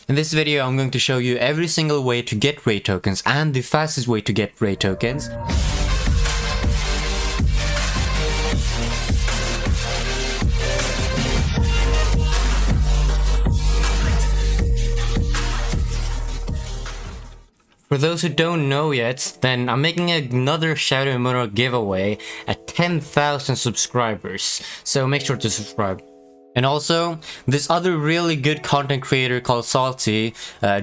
In this video, I'm going to show you every single way to get raid tokens and the fastest way to get raid tokens. For those who don't know yet, then I'm making another Shadow Mono giveaway at 10,000 subscribers, so make sure to subscribe. And also, this other really good content creator called Salty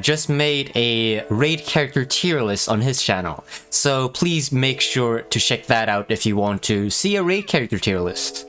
just made a raid character tier list on his channel. So please make sure to check that out if you want to see a raid character tier list.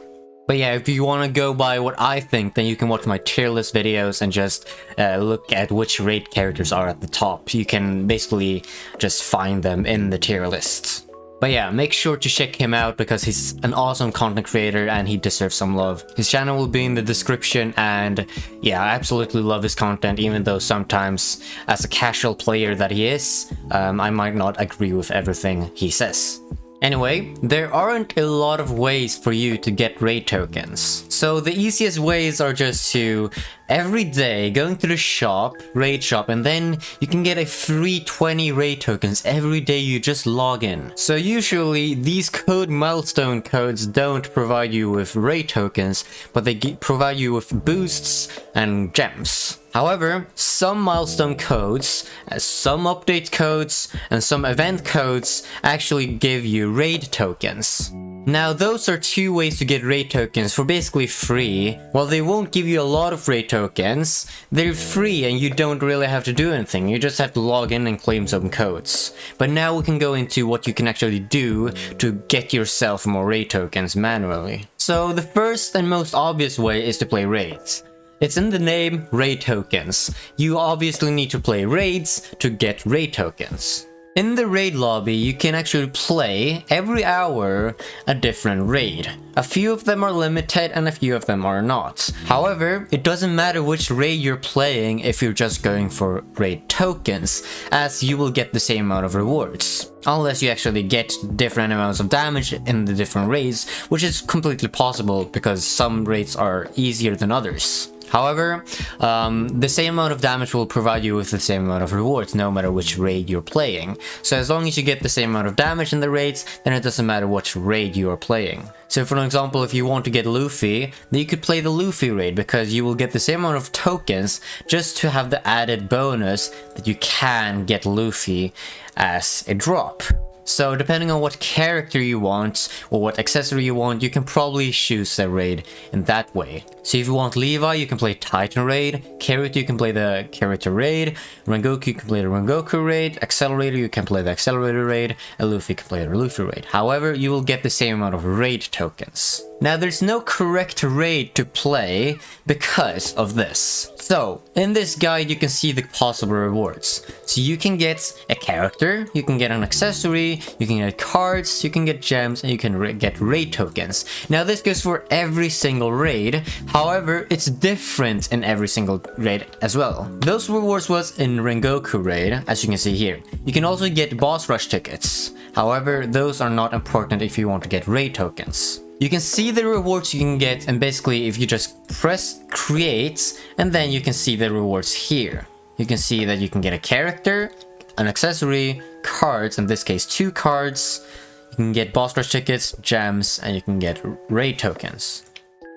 But yeah, if you want to go by what I think, then you can watch my tier list videos and just look at which raid characters are at the top. You can basically just find them in the tier list. But yeah, make sure to check him out because he's an awesome content creator and he deserves some love. His channel will be in the description, and yeah, I absolutely love his content, even though sometimes, as a casual player that he is, I might not agree with everything he says. Anyway, there aren't a lot of ways for you to get raid tokens. So the easiest ways are just to every day going to the shop, raid shop, and then you can get a free 20 raid tokens every day you just log in. So usually these code milestone codes don't provide you with raid tokens, but they provide you with boosts and gems. However, some milestone codes, some update codes, and some event codes actually give you raid tokens. Now those are two ways to get raid tokens for basically free. While they won't give you a lot of raid tokens, they're free and you don't really have to do anything. You just have to log in and claim some codes. But now we can go into what you can actually do to get yourself more raid tokens manually. So the first and most obvious way is to play raids. It's in the name, raid tokens. You obviously need to play raids to get raid tokens. In the raid lobby, you can actually play every hour a different raid. A few of them are limited and a few of them are not. However, it doesn't matter which raid you're playing if you're just going for raid tokens, as you will get the same amount of rewards. Unless you actually get different amounts of damage in the different raids, which is completely possible because some raids are easier than others. However, the same amount of damage will provide you with the same amount of rewards no matter which raid you're playing. So as long as you get the same amount of damage in the raids, then it doesn't matter which raid you are playing. So for example, if you want to get Luffy, then you could play the Luffy raid because you will get the same amount of tokens just to have the added bonus that you can get Luffy as a drop. So depending on what character you want or what accessory you want, you can probably choose the raid in that way. So if you want Levi, you can play Titan raid, Carrot you can play the Carrot raid, Rengoku you can play the Rengoku raid, Accelerator you can play the Accelerator raid, and Luffy you can play the Luffy raid. However, you will get the same amount of raid tokens. Now there's no correct raid to play because of this. So in this guide you can see the possible rewards. So you can get a character, you can get an accessory, you can get cards, you can get gems, and you can get raid tokens. Now this goes for every single raid. However, it's different in every single raid as well. Those rewards was in Rengoku raid, as you can see here. You can also get boss rush tickets. However, those are not important if you want to get raid tokens. You can see the rewards you can get, and basically if you just press create, and then you can see the rewards here. You can see that you can get a character, an accessory, cards, in this case 2 cards, you can get boss rush tickets, gems, and you can get raid tokens.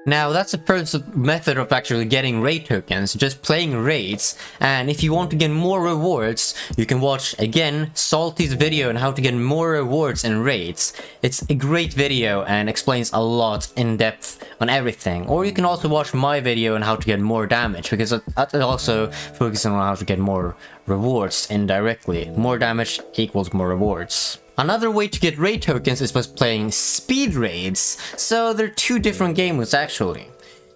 Now that's the first method of actually getting raid tokens, just playing raids, and if you want to get more rewards, you can watch again Salty's video on how to get more rewards in raids. It's a great video and explains a lot in depth on everything. Or you can also watch my video on how to get more damage, because that also focuses on how to get more rewards indirectly. More damage equals more rewards. Another way to get raid tokens is by playing speed raids. So there are 2 different game modes actually.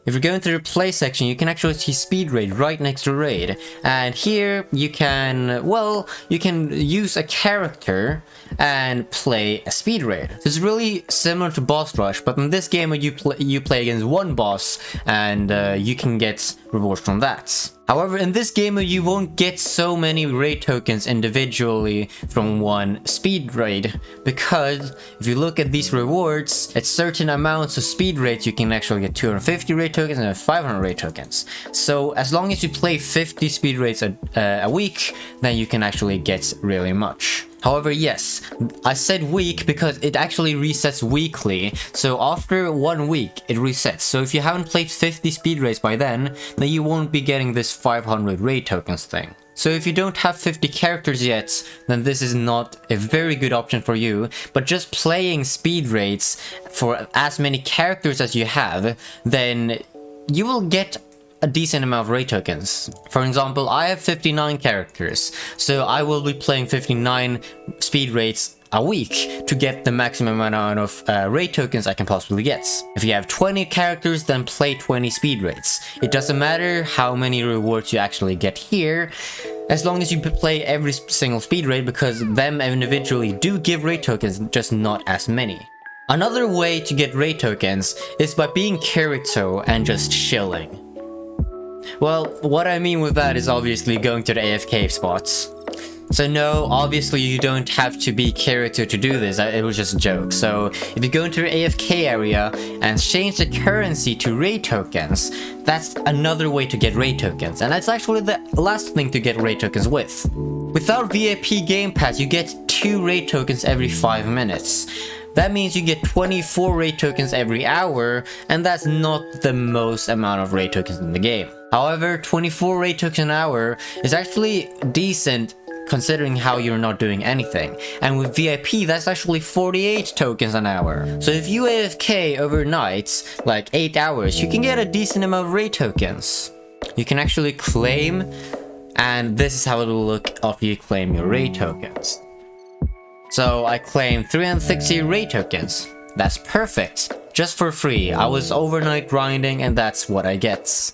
If you're going through the play section, you can actually see speed raid right next to raid. And here you can, well, you can use a character and play a speed raid. So it's really similar to boss rush, but in this game you play against one boss and you can get rewards from that. However, in this game you won't get so many raid tokens individually from one speed raid, because if you look at these rewards, at certain amounts of speed raids you can actually get 250 raid tokens and 500 raid tokens. So as long as you play 50 speed raids a week, then you can actually get really much. However, yes, I said week because it actually resets weekly, so after 1 week it resets. So if you haven't played 50 speed raids by then you won't be getting this 500 raid tokens thing. So if you don't have 50 characters yet, then this is not a very good option for you, but just playing speed raids for as many characters as you have, then you will get a decent amount of raid tokens. For example, I have 59 characters, so I will be playing 59 speed raids a week to get the maximum amount of raid tokens I can possibly get. If you have 20 characters, then play 20 speed raids. It doesn't matter how many rewards you actually get here, as long as you play every single speed raid, because them individually do give raid tokens, just not as many. Another way to get raid tokens is by being Kirito and just chilling. Well, what I mean with that is obviously going to the AFK spots. So no, obviously you don't have to be Kirito to do this, it was just a joke. So if you go into the AFK area and change the currency to raid tokens, that's another way to get raid tokens. And that's actually the last thing to get raid tokens with. Without VIP Game Pass, you get 2 raid tokens every 5 minutes. That means you get 24 raid tokens every hour, and that's not the most amount of raid tokens in the game. However, 24 raid tokens an hour is actually decent considering how you're not doing anything. And with VIP, that's actually 48 tokens an hour. So if you AFK overnight, like 8 hours, you can get a decent amount of raid tokens. You can actually claim, and this is how it will look after you claim your raid tokens. So I claimed 360 raid tokens. That's perfect. Just for free. I was overnight grinding and that's what I get.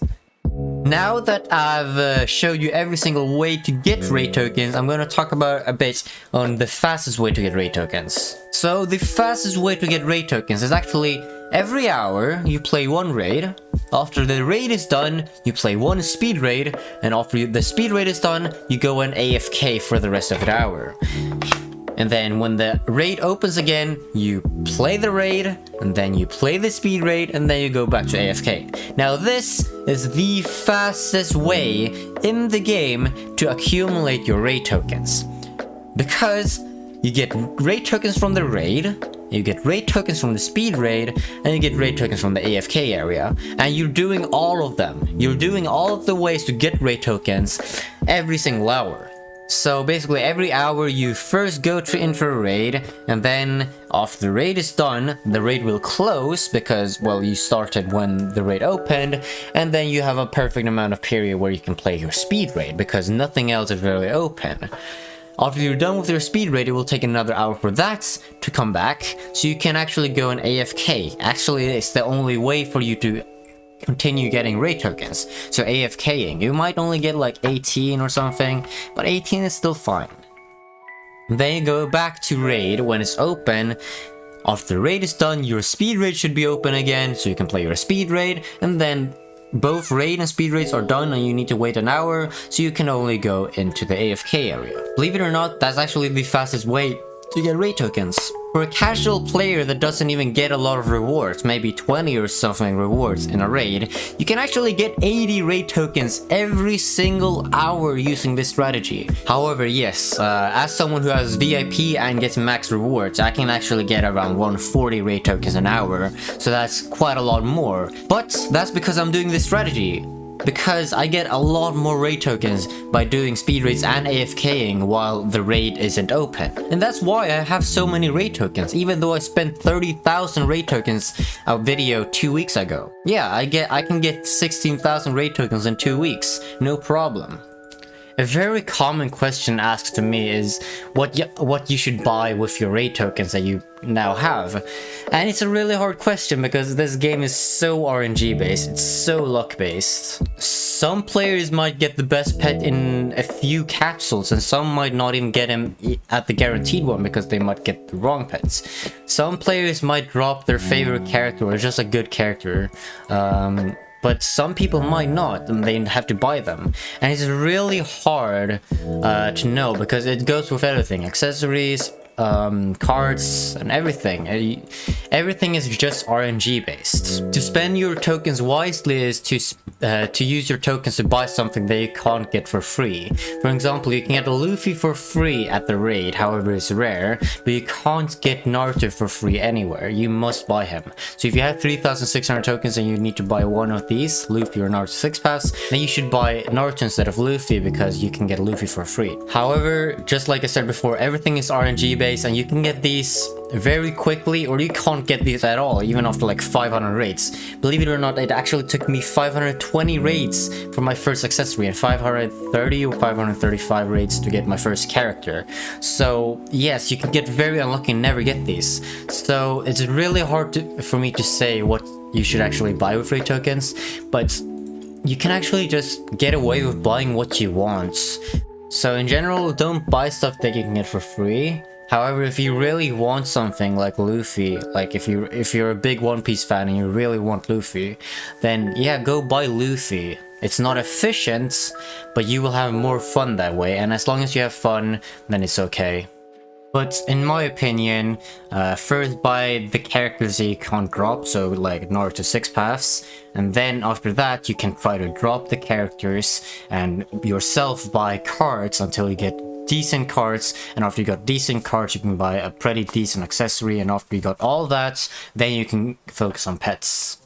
Now that I've showed you every single way to get raid tokens, I'm going to talk about a bit on the fastest way to get raid tokens. So the fastest way to get raid tokens is actually every hour you play 1 raid. After the raid is done, you play 1 speed raid, and after the speed raid is done, you go and AFK for the rest of the hour. And then when the raid opens again, you play the raid, and then you play the speed raid, and then you go back to AFK. Now this is the fastest way in the game to accumulate your raid tokens. Because you get raid tokens from the raid, you get raid tokens from the speed raid, and you get raid tokens from the AFK area. And you're doing all of them. You're doing all of the ways to get raid tokens every single hour. So basically every hour you first go into a raid, and then after the raid is done, the raid will close because, well, you started when the raid opened, and then you have a perfect amount of period where you can play your speed raid because nothing else is really open. After you're done with your speed raid, it will take another hour for that to come back, so you can actually go and AFK. Actually, it's the only way for you to continue getting raid tokens. So AFKing, you might only get like 18 or something, but 18 is still fine. Then you go back to raid when it's open. After the raid is done, your speed raid should be open again, so you can play your speed raid, and then both raid and speed raids are done and you need to wait an hour, so you can only go into the AFK area. Believe it or not, that's actually the fastest way to get raid tokens. For a casual player that doesn't even get a lot of rewards, maybe 20 or something rewards in a raid, you can actually get 80 raid tokens every single hour using this strategy. However, yes, as someone who has VIP and gets max rewards, I can actually get around 140 raid tokens an hour, so that's quite a lot more. But that's because I'm doing this strategy. Because I get a lot more raid tokens by doing speed raids and AFKing while the raid isn't open. And that's why I have so many raid tokens, even though I spent 30,000 raid tokens a video 2 weeks ago. Yeah, I can get 16,000 raid tokens in 2 weeks, no problem. A very common question asked to me is what you should buy with your raid tokens that you now have. And it's a really hard question because this game is so RNG based, it's so luck based. Some players might get the best pet in a few capsules, and some might not even get him at the guaranteed one because they might get the wrong pets. Some players might drop their favorite character or just a good character. but some people might not, and they have to buy them. And it's really hard to know, because it goes with everything, accessories, cards, and everything. Everything is just RNG based. To spend your tokens wisely is to use your tokens to buy something that you can't get for free. For example, you can get a Luffy for free at the raid, however it's rare, but you can't get Naruto for free anywhere. You must buy him. So if you have 3,600 tokens and you need to buy one of these, Luffy or Naruto 6 paths, then you should buy Naruto instead of Luffy, because you can get Luffy for free. However, just like I said before, everything is RNG based, and you can get these very quickly, or you can't get these at all, even after like 500 raids. Believe it or not, it actually took me 520 raids for my first accessory, and 530 or 535 raids to get my first character. So yes, you can get very unlucky and never get these. So it's really hard for me to say what you should actually buy with free tokens, but you can actually just get away with buying what you want. So in general, don't buy stuff that you can get for free. However, if you really want something like Luffy, like if you're a big One Piece fan and you really want Luffy, then yeah, go buy Luffy. It's not efficient, but you will have more fun that way, and as long as you have fun, then it's okay. But in my opinion, first buy the characters that you can't drop, so like Naruto 6 paths, and then after that you can try to drop the characters and yourself buy cards until you get decent cards, and after you got decent cards you can buy a pretty decent accessory, and after you got all that, then you can focus on pets.